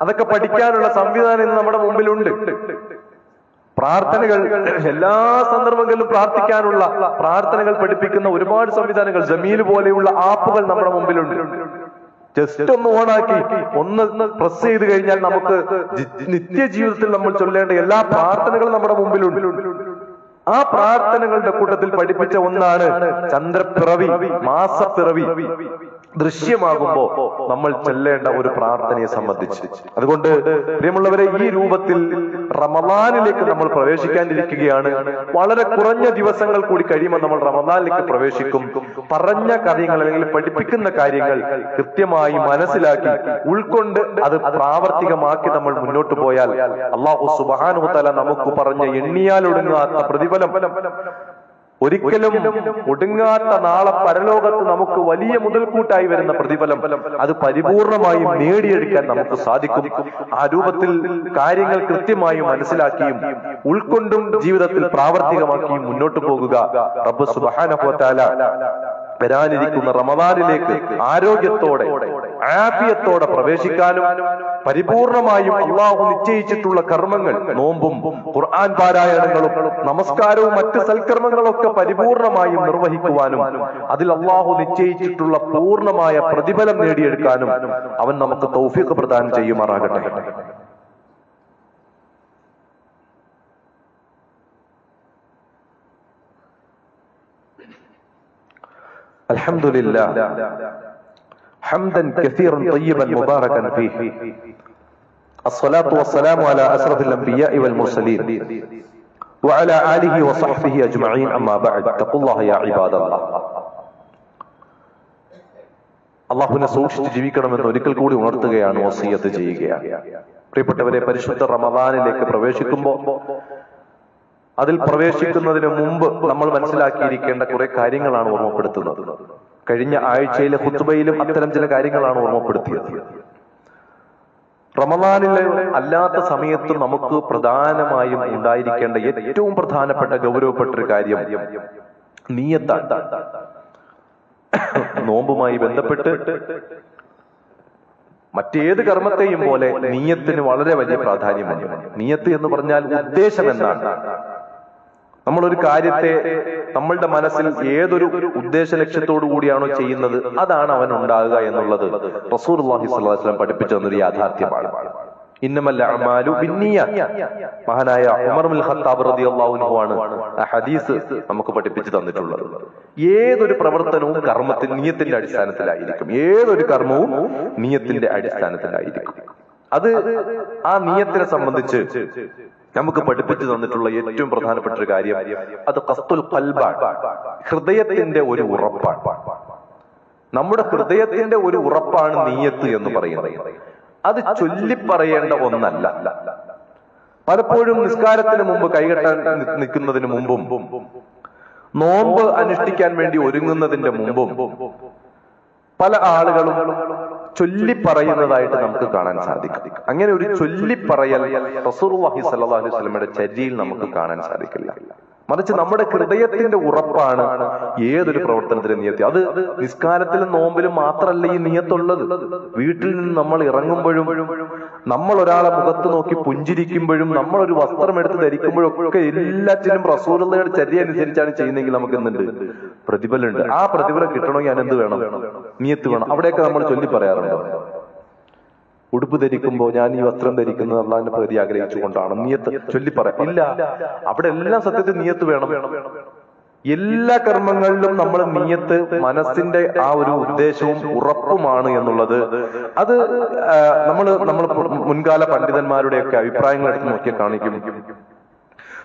അതൊക്കെ പഠിക്കാനുള്ള സംവിധാനം ഇന്ന് നമ്മുടെ മുമ്പിലുണ്ട്. പ്രാർത്ഥനകൾ എല്ലാ സന്ദർഭങ്ങളിലും പ്രാർത്ഥിക്കാനുള്ള പ്രാർത്ഥനകൾ പഠിപ്പിക്കുന്ന ഒരുപാട് സംവിധാനങ്ങൾ, ജമീൽ പോലെയുള്ള ആപ്പുകൾ നമ്മുടെ മുമ്പിലുണ്ട്. ജസ്റ്റ് ഒന്ന് ഓണാക്കി ഒന്ന് പ്രസ് ചെയ്ത് കഴിഞ്ഞാൽ നമുക്ക് നിത്യജീവിതത്തിൽ നമ്മൾ ചൊല്ലേണ്ട എല്ലാ പ്രാർത്ഥനകളും നമ്മുടെ മുമ്പിലുണ്ട്. ആ പ്രാർത്ഥനകളുടെ കൂട്ടത്തിൽ പഠിപ്പിച്ച ഒന്നാണ് ചന്ദ്രപ്പിറവി, മാസപ്പിറവി ദൃശ്യമാകുമ്പോ നമ്മൾ ചെല്ലേണ്ട ഒരു പ്രാർത്ഥനയെ സംബന്ധിച്ച്. അതുകൊണ്ട് പ്രിയമുള്ളവരെ, ഈ രൂപത്തിൽ റമദാനിലേക്ക് നമ്മൾ പ്രവേശിക്കാനിരിക്കുകയാണ്. വളരെ കുറഞ്ഞ ദിവസങ്ങൾ കൂടി കഴിയുമ്പോൾ നമ്മൾ റമദാനിലേക്ക് പ്രവേശിക്കും. പറഞ്ഞ കാര്യങ്ങൾ അല്ലെങ്കിൽ പഠിപ്പിക്കുന്ന കാര്യങ്ങൾ കൃത്യമായി മനസ്സിലാക്കി ഉൾക്കൊണ്ട് അത് പ്രാവർത്തികമാക്കി നമ്മൾ മുന്നോട്ട് പോയാൽ അല്ലാഹു സുബ്ഹാനഹു വ തആല നമുക്ക് പറഞ്ഞ എണ്ണിയാലൊടുങ്ങാത്ത പ്രതിഫലം, ഒരിക്കലും ഒടുങ്ങാത്ത നാളെ പരലോകത്ത് നമുക്ക് വലിയ മുതൽക്കൂട്ടായി വരുന്ന പ്രതിഫലം, അത് പരിപൂർണമായും നേടിയെടുക്കാൻ നമുക്ക് സാധിക്കും. ആ രൂപത്തിൽ കാര്യങ്ങൾ കൃത്യമായും മനസ്സിലാക്കിയും ഉൾക്കൊണ്ടും ജീവിതത്തിൽ പ്രാവർത്തികമാക്കിയും മുന്നോട്ട് പോകുക. റബ്ബ് സുബ്ഹാനഹു വ തആല വരാനിരിക്കുന്ന റമദാനിലേക്ക് ആരോഗ്യത്തോടെ ആഫിയത്തോടെ പ്രവേശിക്കാനും പരിപൂർണമായും അള്ളാഹു നിശ്ചയിച്ചിട്ടുള്ള കർമ്മങ്ങൾ, നോമ്പും ഖുർആൻ പാരായണങ്ങളും നമസ്കാരവും മറ്റ് സൽക്കർമ്മങ്ങളൊക്കെ പരിപൂർണമായും നിർവഹിക്കുവാനും അതിൽ അള്ളാഹു നിശ്ചയിച്ചിട്ടുള്ള പൂർണ്ണമായ പ്രതിഫലം നേടിയെടുക്കാനും അവൻ നമുക്ക് തൗഫീഖ് പ്രദാനം ചെയ്യുമാറാകട്ടെ. അൽഹംദുലില്ലാഹ് حمدا كثيرا طيبا مباركا فيه الصلاة والسلام على أشرف الأنبياء والمرسلين وعلى آله وصحبه أجمعين أما بعد اتقوا الله يا عباد الله. അള്ളാഹുവിനെ സൂക്ഷിച്ച് ജീവിക്കണമെന്ന് ഒരിക്കൽ കൂടി ഉണർത്തുകയാണ്, വസിയ്യത്ത് ചെയ്യുകയാണ്. പ്രിയപ്പെട്ടവരെ, പരിശുദ്ധ റമദാനിലേക്ക് പ്രവേശിക്കുമ്പോൾ അതിൽ പ്രവേശിക്കുന്നതിന് മുമ്പ് നമ്മൾ മനസ്സിലാക്കിയിരിക്കേണ്ട കുറെ കാര്യങ്ങളാണ് ഓർമ്മപ്പെടുത്തുന്നത്. കഴിഞ്ഞ ആഴ്ചയിലെ ഖുത്ബയിലും അത്തരം ചില കാര്യങ്ങളാണ് ഓർമ്മപ്പെടുത്തിയത്. റമദാനിലെ അല്ലാത്ത സമയത്ത് നമുക്ക് പ്രധാനമായും ഉണ്ടായിരിക്കേണ്ട ഏറ്റവും പ്രധാനപ്പെട്ട ഗൗരവപ്പെട്ട ഒരു കാര്യം നിയ്യത്താണ്. നോമ്പുമായി ബന്ധപ്പെട്ട് മറ്റേത് കർമ്മത്തെയും പോലെ നിയ്യത്തിന് വളരെ വലിയ പ്രാധാന്യമുണ്ട്. നിയ്യത്ത് എന്ന് പറഞ്ഞാൽ ഉദ്ദേശം എന്നാണ്. നമ്മളൊരു കാര്യത്തെ നമ്മളുടെ മനസ്സിൽ ഏതൊരു ഉദ്ദേശ ലക്ഷ്യത്തോടു കൂടിയാണോ ചെയ്യുന്നത് അതാണ് അവൻ ഉണ്ടാകുക എന്നുള്ളത് റസൂലുള്ളാഹി സ്വല്ലല്ലാഹു അലൈഹി വസല്ലം പഠിപ്പിച്ചു തന്നൊരു യാഥാർത്ഥ്യമാണ്. ഇന്നമൽ അഅ്മാലു ബിന്നിയ്യാത്ത്. മഹാനായ ഉമർ ഇബ്നുൽ ഖത്താബ് റളിയല്ലാഹു അൻഹു ആണ് ആ ഹദീസ് നമുക്ക് പഠിപ്പിച്ചു തന്നിട്ടുള്ളത്. ഏതൊരു പ്രവർത്തനവും കർമ്മത്തിന് നിയ്യത്തിന്റെ അടിസ്ഥാനത്തിലായിരിക്കും. ഏതൊരു കർമ്മവും നിയ്യത്തിന്റെ അടിസ്ഥാനത്തിലായിരിക്കും. അത് ആ നിയ്യത്തിനെ സംബന്ധിച്ച് നമുക്ക് പഠിപ്പിച്ചു തന്നിട്ടുള്ള ഏറ്റവും പ്രധാനപ്പെട്ട ഒരു കാര്യം അത് ഖസ്തുൽ ഖൽബാണ്. ഹൃദയത്തിന്റെ ഒരു ഉറപ്പാണ്. നമ്മുടെ ഹൃദയത്തിന്റെ ഒരു ഉറപ്പാണ് നിയ്യത്ത് എന്ന് പറയുന്നത്. അത് ചൊല്ലിപ്പറയേണ്ട ഒന്നല്ല. പലപ്പോഴും നിസ്കാരത്തിന് മുമ്പ് കൈകെട്ടാൻ നിൽക്കുന്നതിന് മുമ്പും നോമ്പ് അനുഷ്ഠിക്കാൻ വേണ്ടി ഒരുങ്ങുന്നതിന്റെ മുമ്പും പല ആളുകളും ചൊല്ലിപ്പറയുന്നതായിട്ട് നമുക്ക് കാണാൻ സാധിക്കും. അങ്ങനെ ഒരു ചൊല്ലിപ്പറയൽ റസൂലുള്ളാഹി സ്വല്ലല്ലാഹു അലൈഹി വസല്ലമയുടെ ചര്യയിൽ നമുക്ക് കാണാൻ സാധിക്കില്ല. മറിച്ച് നമ്മുടെ ഹൃദയത്തിന്റെ ഉറപ്പാണ് ഏതൊരു പ്രവർത്തനത്തിലും നിയത്തി. അത് നിസ്കാരത്തിലും നോമ്പിലും മാത്രമല്ല ഈ നിയത്തുള്ളത്. വീട്ടിൽ നിന്ന് നമ്മൾ ഇറങ്ങുമ്പോഴും, നമ്മൾ ഒരാളെ മുഖത്ത് നോക്കി പുഞ്ചിരിക്കുമ്പോഴും, നമ്മൾ ഒരു വസ്ത്രം എടുത്ത് ധരിക്കുമ്പോഴും ഒക്കെ എല്ലാറ്റിനും റസൂലുള്ളാഹിയുടെ ചര്യ അനുസരിച്ചാണ് ചെയ്യുന്നതെങ്കിൽ നമുക്ക് എന്തുണ്ട്? പ്രതിഫലമുണ്ട്. ആ പ്രതിഫലം കിട്ടണമെങ്കിൽ ഞാൻ എന്ത് വേണം? നിയത്ത് വേണം. അവിടെയൊക്കെ നമ്മൾ ചൊല്ലി പറയാറുണ്ടോ? ഉടുപ്പ് ധരിക്കുമ്പോൾ ഞാൻ ഈ വസ്ത്രം ധരിക്കുന്നത് അള്ളാഹിന്റെ പ്രതി ആഗ്രഹിച്ചുകൊണ്ടാണ് നിയത്ത് ചൊല്ലിപ്പറയാം. ഇല്ല, അവിടെ എല്ലാം സത്യത്തിൽ നിയത്ത് വേണം. എല്ലാ കർമ്മങ്ങളിലും നമ്മൾ നിയത്ത്, മനസ്സിന്റെ ആ ഒരു ഉദ്ദേശവും ഉറപ്പുമാണ് എന്നുള്ളത് അത് നമ്മൾ മുൻകാല പണ്ഡിതന്മാരുടെയൊക്കെ അഭിപ്രായങ്ങൾ എടുത്ത് നോക്കിയാൽ കാണിക്കും.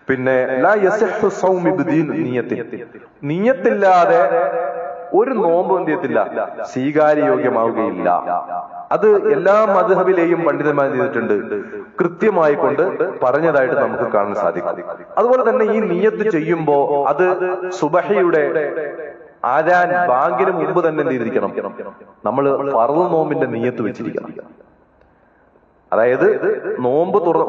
പിന്നെ ലാ യസിഹു സൗമു ബിദീൻ നിയത്തി. നിയത്തില്ലാതെ ഒരു നോമ്പ് എന്ത് ചെയ്യത്തില്ല? സ്വീകാര്യയോഗ്യമാവുകയില്ല. അത് എല്ലാ മദ്ഹബിലെയും പണ്ഡിതന്മാർ ചെയ്തിട്ടുണ്ട്, കൃത്യമായി കൊണ്ട് പറഞ്ഞതായിട്ട് നമുക്ക് കാണാൻ സാധിക്കും. അതുപോലെ തന്നെ ഈ നിയ്യത്ത് ചെയ്യുമ്പോ അത് സുബഹിയുടെ ആദാൻ ബാങ്കിന് മുമ്പ് തന്നെ എന്ത് ചെയ്തിരിക്കണം? നമ്മൾ ഫർള് നോമ്പിന്റെ നിയ്യത്ത് വെച്ചിരിക്കണം. അതായത്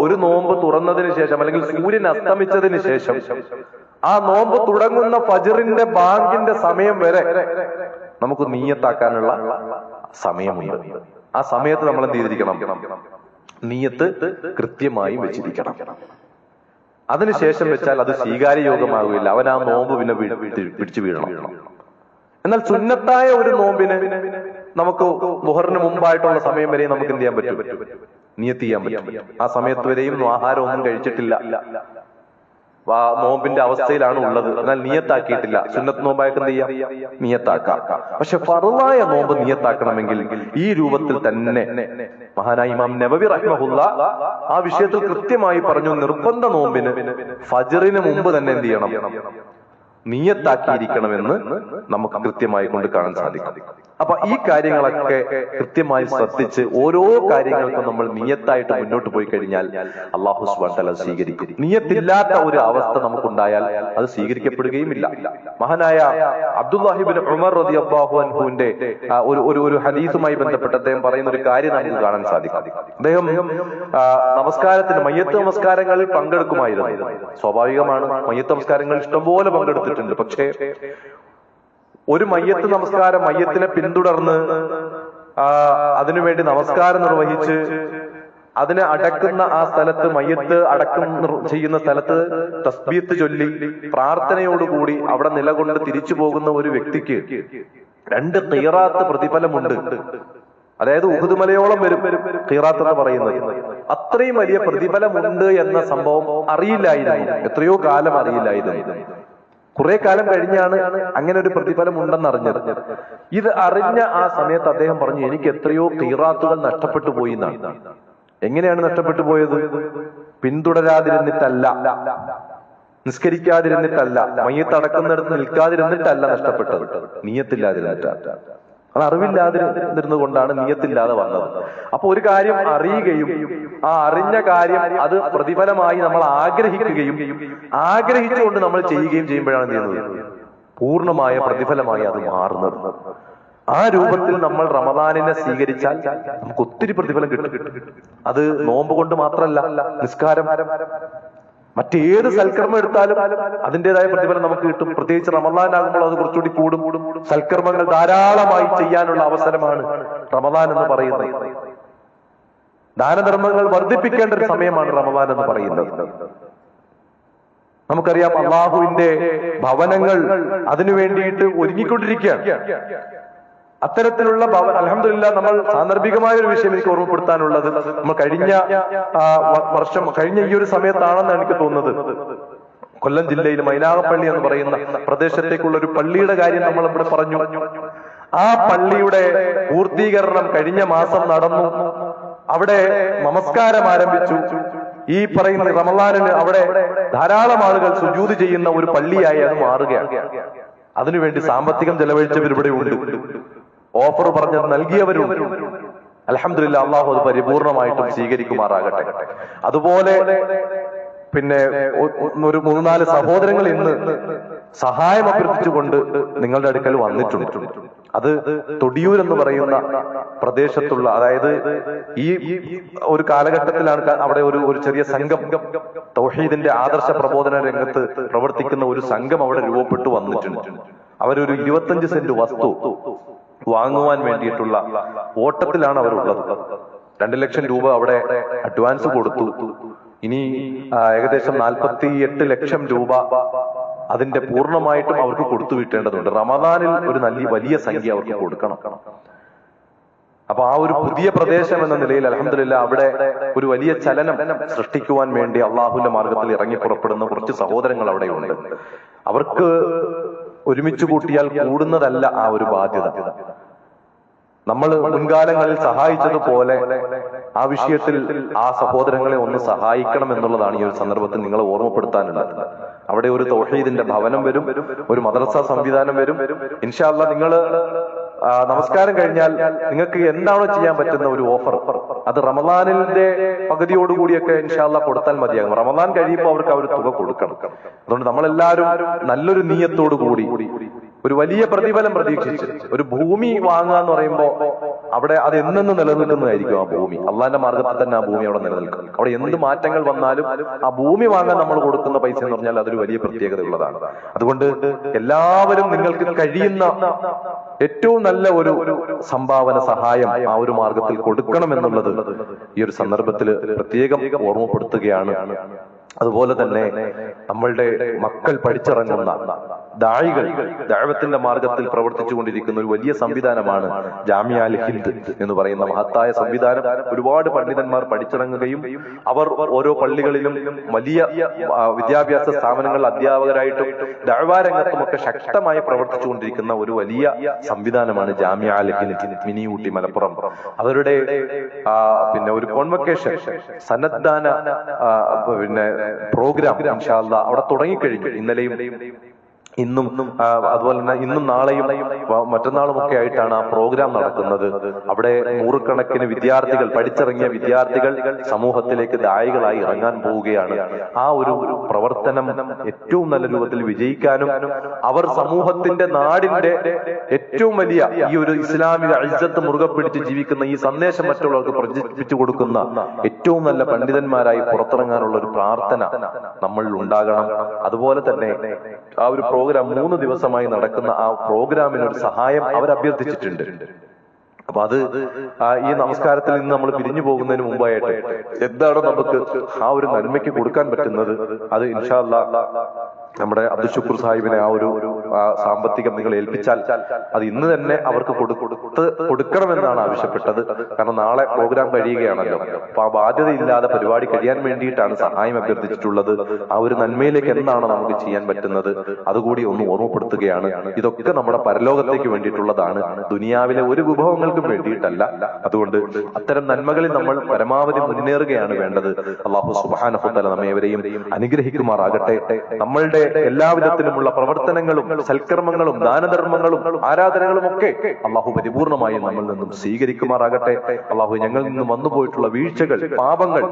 ഒരു നോമ്പ് തുറന്നതിന് ശേഷം അല്ലെങ്കിൽ സൂര്യൻ അസ്തമിച്ചതിന് ശേഷം ആ നോമ്പ് തുടങ്ങുന്ന ഫജ്റിന്റെ ബാങ്കിന്റെ സമയം വരെ നമുക്ക് നിയ്യത്താക്കാനുള്ള സമയമുണ്ട്. ആ സമയത്ത് നമ്മൾ എന്ത് ചെയ്തിരിക്കണം? നിയ്യത്ത് കൃത്യമായി വെച്ചിരിക്കണം. അതിനുശേഷം വെച്ചാൽ അത് സ്വീകാര്യയോഗ്യമാകുകയില്ല. അവൻ ആ നോമ്പ് പിന്നെ പിടിച്ചു വീഴണം. എന്നാൽ സുന്നത്തായ ഒരു നോമ്പിന് നമുക്ക് മുഹറിന് മുമ്പായിട്ടുള്ള സമയം വരെ നമുക്ക് എന്ത് ചെയ്യാൻ പറ്റും? നിയത്ത് ചെയ്യാൻ പറ്റും. ആ സമയത്ത് വരെയും ആഹാരം ഒന്നും കഴിച്ചിട്ടില്ല, നോമ്പിന്റെ അവസ്ഥയിലാണ് ഉള്ളത്, എന്നാൽ നിയത്താക്കിയിട്ടില്ല. സുന്നത്ത് നോമ്പായിട്ട് എന്ത് ചെയ്യാം? നിയത്താക്കാം. പക്ഷെ ഫർളായ നോമ്പ് നിയത്താക്കണമെങ്കിൽ ഈ രൂപത്തിൽ തന്നെ മഹാനായ ഇമാം നബവി റഹ്മഹുല്ല ആ വിഷയത്തിൽ കൃത്യമായി പറഞ്ഞു. നിർബന്ധ നോമ്പിന് ഫജ്റിന് മുമ്പ് തന്നെ എന്ത് ചെയ്യണം? നിയത്താക്കിയിരിക്കണമെന്ന് നമുക്ക് കൃത്യമായി കൊണ്ട് കാണാൻ സാധിക്കും. അപ്പൊ ഈ കാര്യങ്ങളൊക്കെ കൃത്യമായി ശ്രദ്ധിച്ച് ഓരോ കാര്യങ്ങൾക്കും നമ്മൾ നിയത്തായിട്ട് മുന്നോട്ട് പോയി കഴിഞ്ഞാൽ അല്ലാഹു സുബ്ഹാനഹു വ തആല സ്വീകരിക്കും. നിയത്തില്ലാത്ത ഒരു അവസ്ഥ നമുക്കുണ്ടായാൽ അത് സ്വീകരിക്കപ്പെടുകയും ഇല്ല. മഹാനായ അബ്ദുല്ലാഹി ഇബ്നു ഉമർ റളിയല്ലാഹു അൻഹുവിന്റെ ഒരു ഹദീസുമായി ബന്ധപ്പെട്ട് അദ്ദേഹം പറയുന്ന ഒരു കാര്യം നമുക്ക് കാണാൻ സാധിക്കും. അദ്ദേഹം നമസ്കാരത്തിന് മയ്യത്ത് നമസ്കാരങ്ങളിൽ പങ്കെടുക്കുമായിരുന്നു. സ്വാഭാവികമാണ്, മയ്യത്ത് നമസ്കാരങ്ങളിൽ ഇഷ്ടംപോലെ പങ്കെടുത്തിട്ടുണ്ട്. പക്ഷേ ഒരു മയ്യത്ത് നമസ്കാരം മയ്യത്തിനെ പിന്തുടർന്ന് അതിനുവേണ്ടി നമസ്കാരം നിർവഹിച്ച് അതിനെ അടക്കുന്ന ആ സ്ഥലത്ത്, മയ്യത്ത് ചെയ്യുന്ന സ്ഥലത്ത് തസ്ബീഹ് ചൊല്ലി പ്രാർത്ഥനയോടുകൂടി അവിടെ നിലകൊണ്ട് തിരിച്ചു പോകുന്ന ഒരു വ്യക്തിക്ക് 2 ഖീറാത്ത് പ്രതിഫലമുണ്ട്. അതായത് ഉഹുദ് മലയോളം വരും ഖീറാത്ത് എന്ന് പറയുന്നത്. അത്രയും വലിയ പ്രതിഫലമുണ്ട് എന്ന സംഭവം അറിയില്ലായിരുന്നു. എത്രയോ കാലം അറിയില്ലായിരുന്നു. കുറെ കാലം കഴിഞ്ഞാണ് അങ്ങനെ ഒരു പ്രതിഫലം ഉണ്ടെന്ന് അറിഞ്ഞത്. ഇത് അറിഞ്ഞ ആ സമയത്ത് അദ്ദേഹം പറഞ്ഞു, എനിക്ക് എത്രയോ ഖീറാത്തുകൾ നഷ്ടപ്പെട്ടു പോയി എന്നാണ്. എങ്ങനെയാണ് നഷ്ടപ്പെട്ടു പോയത്? പിന്തുടരാതിരുന്നിട്ടല്ല, നിസ്കരിക്കാതിരുന്നിട്ടല്ല, മയ്യത്ത് അടക്കുന്നിടത്ത് നിൽക്കാതിരുന്നിട്ടല്ല നഷ്ടപ്പെട്ടത്, നിയത്തില്ലാതിരുന്നിട്ട്. അത് അറിവില്ലാതിരുന്നത് കൊണ്ടാണ് നിയത്തില്ലാതെ വന്നത്. അപ്പൊ ഒരു കാര്യം അറിയുകയും ആ അറിഞ്ഞ കാര്യം അത് പ്രതിഫലമായി നമ്മൾ ആഗ്രഹിക്കുകയും ആഗ്രഹിച്ചുകൊണ്ട് നമ്മൾ ചെയ്യുകയും ചെയ്യുമ്പോഴാണ് ചെയ്യുന്നത് പൂർണ്ണമായ പ്രതിഫലമായി അത് മാറുന്നത്. ആ രൂപത്തിൽ നമ്മൾ റമദാനിനെ സ്വീകരിച്ചാൽ നമുക്ക് ഒത്തിരി പ്രതിഫലം കിട്ടും. അത് നോമ്പ് കൊണ്ട് മാത്രമല്ല, നിസ്കാരം, മറ്റേത് സൽക്കർമ്മം എടുത്താലും അതിൻ്റെതായ പ്രതിഫലം നമുക്ക് കിട്ടും. പ്രത്യേകിച്ച് റമദാനാകുമ്പോൾ അത് കുറച്ചുകൂടി കൂടും. സൽക്കർമ്മങ്ങൾ ധാരാളമായി ചെയ്യാനുള്ള അവസരമാണ് റമദാൻ എന്ന് പറയുന്നത്. ദാനധർമ്മങ്ങൾ വർദ്ധിപ്പിക്കേണ്ട ഒരു സമയമാണ് റമദാൻ എന്ന് പറയുന്നത്. നമുക്കറിയാം, അള്ളാഹുവിന്റെ ഭവനങ്ങൾ അതിനു വേണ്ടിയിട്ട് ഒരുങ്ങിക്കൊണ്ടിരിക്കുകയാണ്. അത്തരത്തിലുള്ള അൽഹംദുലില്ലാഹ്, നമ്മൾ സാന്ദർഭികമായ ഒരു വിഷയം എനിക്ക് ഓർമ്മപ്പെടുത്താനുള്ളത്, നമ്മൾ കഴിഞ്ഞ ഈ ഒരു സമയത്താണെന്ന് എനിക്ക് തോന്നുന്നത്, കൊല്ലം ജില്ലയിൽ മൈനാഗപ്പള്ളി എന്ന് പറയുന്ന പ്രദേശത്തേക്കുള്ള ഒരു പള്ളിയുടെ കാര്യം നമ്മൾ ഇവിടെ പറഞ്ഞു. ആ പള്ളിയുടെ പൂർത്തീകരണം കഴിഞ്ഞ മാസം നടന്നു. അവിടെ നമസ്കാരം ആരംഭിച്ചു. ഈ പറയുന്ന റമളാനിന് അവിടെ ധാരാളം ആളുകൾ സുജൂദ് ചെയ്യുന്ന ഒരു പള്ളിയായി അത് മാറുകയാണ്. അതിനുവേണ്ടി സാമ്പത്തികം ചെലവഴിച്ചവർ ഇവിടെ ഉണ്ട്, ഓഫർ പറഞ്ഞത് നൽകിയവരുണ്ട്. അൽഹംദുലില്ലാഹ്, അള്ളാഹു അത് പരിപൂർണമായിട്ടും സ്വീകരിക്കുമാറാകട്ടെ. അതുപോലെ പിന്നെ ഒരു 3-4 സഹോദരങ്ങൾ ഇന്ന് സഹായം അഭ്യർത്ഥിച്ചുകൊണ്ട് നിങ്ങളുടെ അടുക്കൽ വന്നിട്ടുണ്ട്. അത് തൊടിയൂർ എന്ന് പറയുന്ന പ്രദേശത്തുള്ള, അതായത് ഈ ഒരു കാലഘട്ടത്തിലാണ് അവിടെ ഒരു ചെറിയ സംഘം, തൗഹീദിന്റെ ആദർശ പ്രബോധന രംഗത്ത് പ്രവർത്തിക്കുന്ന ഒരു സംഘം അവിടെ രൂപപ്പെട്ടു വന്നിട്ടുണ്ട്. അവരൊരു 25 സെന്റ് വസ്തു വാങ്ങുവാൻ വേണ്ടിയിട്ടുള്ള ഓട്ടത്തിലാണ് അവരുള്ളത്. 2 ലക്ഷം രൂപ അവിടെ അഡ്വാൻസ് കൊടുത്തു. ഇനി ഏകദേശം 48 ലക്ഷം രൂപ അതിന്റെ പൂർണ്ണമായിട്ടും അവർക്ക് കൊടുത്തു വിട്ടേണ്ടതുണ്ട്. റമദാനിൽ ഒരു വലിയ സംഖ്യ അവർക്ക് കൊടുക്കണം. അപ്പൊ ആ ഒരു പുതിയ പ്രദേശം എന്ന നിലയിൽ അൽഹംദുലില്ലാഹ് അവിടെ ഒരു വലിയ ചലനം സൃഷ്ടിക്കുവാൻ വേണ്ടി അള്ളാഹുവിന്റെ മാർഗത്തിൽ ഇറങ്ങി പുറപ്പെടുന്ന കുറച്ച് സഹോദരങ്ങൾ അവിടെ ഉണ്ട്. അവർക്ക് ഒരുമിച്ച് കൂട്ടിയാൽ കൂടുന്നതല്ല ആ ഒരു ബാധ്യത. നമ്മൾ മുൻകാലങ്ങളിൽ സഹായിച്ചതുപോലെ ആ വിഷയത്തിൽ ആ സഹോദരങ്ങളെ ഒന്ന് സഹായിക്കണം എന്നുള്ളതാണ് ഈ ഒരു സന്ദർഭത്തിൽ നിങ്ങളെ ഓർമ്മപ്പെടുത്താനുള്ളത്. അവിടെ ഒരു തൗഹീദിന്റെ ഭവനം വരും, ഒരു മദ്രസ സംവിധാനം വരും. ഇൻഷാ അല്ലാഹ് നിങ്ങൾ നമസ്കാരം കഴിഞ്ഞാൽ നിങ്ങൾക്ക് എന്താണോ ചെയ്യാൻ പറ്റുന്ന ഒരു ഓഫർ, അത് റമദാനിന്റെ പകുതിയോടുകൂടിയൊക്കെ ഇൻഷാ അല്ലാഹ് കൊടുത്താൽ മതിയാകും. റമദാൻ കഴിയുമ്പോൾ അവർക്ക് ആ ഒരു തുക കൊടുക്കണം. അതുകൊണ്ട് നമ്മളെല്ലാവരും നല്ലൊരു നീയത്തോടു കൂടി ഒരു വലിയ പ്രതിഫലം പ്രതീക്ഷിച്ച് ഒരു ഭൂമി വാങ്ങുക എന്ന് പറയുമ്പോൾ അവിടെ അത് എന്നെന്ന് നിലനിൽക്കുന്നതായിരിക്കും. ആ ഭൂമി അള്ളാന്റെ മാർഗത്തിൽ തന്നെ ആ ഭൂമി അവിടെ നിലനിൽക്കും. അവിടെ എന്ത് മാറ്റങ്ങൾ വന്നാലും ആ ഭൂമി വാങ്ങാൻ നമ്മൾ കൊടുക്കുന്ന പൈസ എന്ന് പറഞ്ഞാൽ അതൊരു വലിയ പ്രത്യേകത ഉള്ളതാണ്. അതുകൊണ്ട് എല്ലാവരും നിങ്ങൾക്ക് കഴിയുന്ന ഏറ്റവും നല്ല ഒരു സംഭാവന, സഹായം ആ ഒരു മാർഗത്തിൽ കൊടുക്കണം എന്നുള്ളത് ഈ ഒരു സന്ദർഭത്തിൽ പ്രത്യേകം ഓർമ്മപ്പെടുത്തുകയാണ്. അതുപോലെ തന്നെ നമ്മളുടെ മക്കൾ പഠിച്ചിറങ്ങുന്ന ദാഴികൾ ദഅവത്തിന്റെ മാർഗത്തിൽ പ്രവർത്തിച്ചുകൊണ്ടിരിക്കുന്ന ഒരു വലിയ സംവിധാനമാണ് ജാമിഅ അൽ ഹിന്ദ് എന്ന് പറയുന്ന മഹത്തായ സംവിധാനം. ഒരുപാട് പണ്ഡിതന്മാർ പഠിച്ചിറങ്ങുകയും അവർ ഓരോ പള്ളികളിലും വലിയ വിദ്യാഭ്യാസ സ്ഥാപനങ്ങളിൽ അധ്യാപകരായിട്ടും ദഅവാ രംഗത്തുമൊക്കെ ശക്തമായി പ്രവർത്തിച്ചുകൊണ്ടിരിക്കുന്ന ഒരു വലിയ സംവിധാനമാണ് ജാമിഅ അൽ ഹിന്ദ് മിനി ഊട്ടി മലപ്പുറം. അവരുടെ പിന്നെ ഒരു കോൺവക്കേഷൻ സന്നദ്ധാന പ്രോഗ്രാം ഇൻഷാ അല്ലാഹ് അവിടെ തുടങ്ങിക്കഴിഞ്ഞു. ഇന്നലെയും ഇന്നും അതുപോലെ തന്നെ ഇന്നും നാളെയും മറ്റന്നാളും ഒക്കെ ആയിട്ടാണ് ആ പ്രോഗ്രാം നടക്കുന്നത്. അവിടെ നൂറുകണക്കിന് വിദ്യാർത്ഥികൾ, പഠിച്ചിറങ്ങിയ വിദ്യാർത്ഥികൾ സമൂഹത്തിലേക്ക് ദായികളായി ഇറങ്ങാൻ പോവുകയാണ്. ആ ഒരു പ്രവർത്തനം ഏറ്റവും നല്ല രൂപത്തിൽ വിജയിക്കാനും അവർ സമൂഹത്തിന്റെ നാടിന്റെ ഏറ്റവും വലിയ ഈ ഒരു ഇസ്ലാമിക ഇജ്ജത്ത് മുറുകെ പിടിച്ച് ജീവിക്കുന്ന ഈ സന്ദേശം മറ്റുള്ളവർക്ക് പ്രചരിപ്പിച്ചു കൊടുക്കുന്ന ഏറ്റവും നല്ല പണ്ഡിതന്മാരായി പുറത്തിറങ്ങാനുള്ള ഒരു പ്രാർത്ഥന നമ്മളിൽ ഉണ്ടാകണം. അതുപോലെ തന്നെ ആ ഒരു പ്രോഗ്രാം 3 ദിവസമായി നടക്കുന്ന ആ പ്രോഗ്രാമിന് ഒരു സഹായം അവർ അഭ്യർത്ഥിച്ചിട്ടുണ്ട്. അപ്പൊ അത് ഈ നമസ്കാരത്തിൽ നിന്ന് നമ്മൾ പിരിഞ്ഞു പോകുന്നതിന് മുമ്പായിട്ട് എന്താണോ നമുക്ക് ആ ഒരു നന്മയ്ക്ക് കൊടുക്കാൻ പറ്റുന്നത് അത് ഇൻഷാ അല്ലാഹ് നമ്മുടെ അബ്ദുൽ ഷുക്കൂർ സാഹിബിനെ ആ ഒരു സാമ്പത്തികം നിങ്ങൾ ഏൽപ്പിച്ചാൽ അത് ഇന്ന് തന്നെ അവർക്ക് കൊടുക്കണമെന്നാണ് ആവശ്യപ്പെട്ടത്. കാരണം നാളെ പ്രോഗ്രാം കഴിയുകയാണല്ലോ. അപ്പൊ ആ ബാധ്യതയില്ലാതെ പരിപാടി കഴിയാൻ വേണ്ടിയിട്ടാണ് സഹായം അഭ്യർത്ഥിച്ചിട്ടുള്ളത്. ആ ഒരു നന്മയിലേക്ക് എന്താണ് നമുക്ക് ചെയ്യാൻ പറ്റുന്നത് അതുകൂടി ഒന്ന് ഓർമ്മപ്പെടുത്തുകയാണ്. ഇതൊക്കെ നമ്മുടെ പരലോകത്തേക്ക് വേണ്ടിയിട്ടുള്ളതാണ്, ദുനിയാവിലെ ഒരു വിഭവങ്ങൾക്കും വേണ്ടിയിട്ടല്ല. അതുകൊണ്ട് അത്തരം നന്മകളിൽ നമ്മൾ പരമാവധി മുന്നേറുകയാണ് വേണ്ടത്. അല്ലാഹു സുബ്ഹാനഹു വ തആല നമ്മേവരെയും അനുഗ്രഹിക്കുമാറാകട്ടെ. നമ്മളുടെ എല്ലാവിധത്തിലുമുള്ള പ്രവർത്തനങ്ങളും സൽക്കർമ്മങ്ങളും ദാനധർമ്മങ്ങളും ആരാധനകളും ഒക്കെ അള്ളാഹു പരിപൂർണമായും നമ്മിൽ നിന്നും സ്വീകരിക്കുമാറാകട്ടെ. അള്ളാഹു ഞങ്ങളിൽ നിന്നും വന്നുപോയിട്ടുള്ള വീഴ്ചകൾ, പാപങ്ങൾ,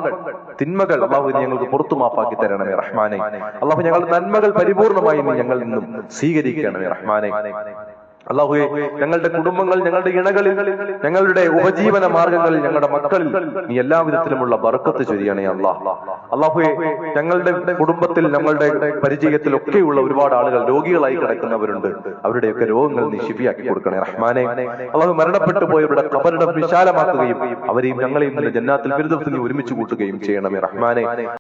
തിന്മകൾ അള്ളാഹു ഞങ്ങൾക്ക് പുറത്തു മാപ്പാക്കി തരണമേ റഹ്മാനെ. അള്ളാഹു ഞങ്ങളുടെ നന്മകൾ പരിപൂർണമായി ഞങ്ങളിൽ നിന്നും സ്വീകരിക്കണമേ റഹ്മാനെ. അല്ലാഹുവേ, ഞങ്ങളുടെ കുടുംബങ്ങൾ, ഞങ്ങളുടെ ഇണകളിൽ, ഞങ്ങളുടെ ഉപജീവന മാർഗങ്ങളിൽ, ഞങ്ങളുടെ മക്കളിൽ നീ എല്ലാവിധത്തിലുമുള്ള ബർക്കത്ത് ചൊരിയണേ അല്ലാഹ്. അല്ലാഹുവേ, ഞങ്ങളുടെ കുടുംബത്തിൽ, ഞങ്ങളുടെ പരിചയത്തിലൊക്കെയുള്ള ഒരുപാട് ആളുകൾ രോഗികളായി കിടക്കുന്നവരുണ്ട്. അവരുടെയൊക്കെ രോഗങ്ങൾ നീ ശിഫിയാക്കി കൊടുക്കണേ റഹ്മാനെ. അല്ലാഹു മരണപ്പെട്ടു പോയവരുടെ ഖബറിടം വിശാലമാക്കുകയും അവരെയും ഞങ്ങളെയും ജന്നാത്തുൽ ഫിർദൗസിൽ നീ ഒരുമിച്ച് കൂട്ടുകയും ചെയ്യണമേ റഹ്മാനെ.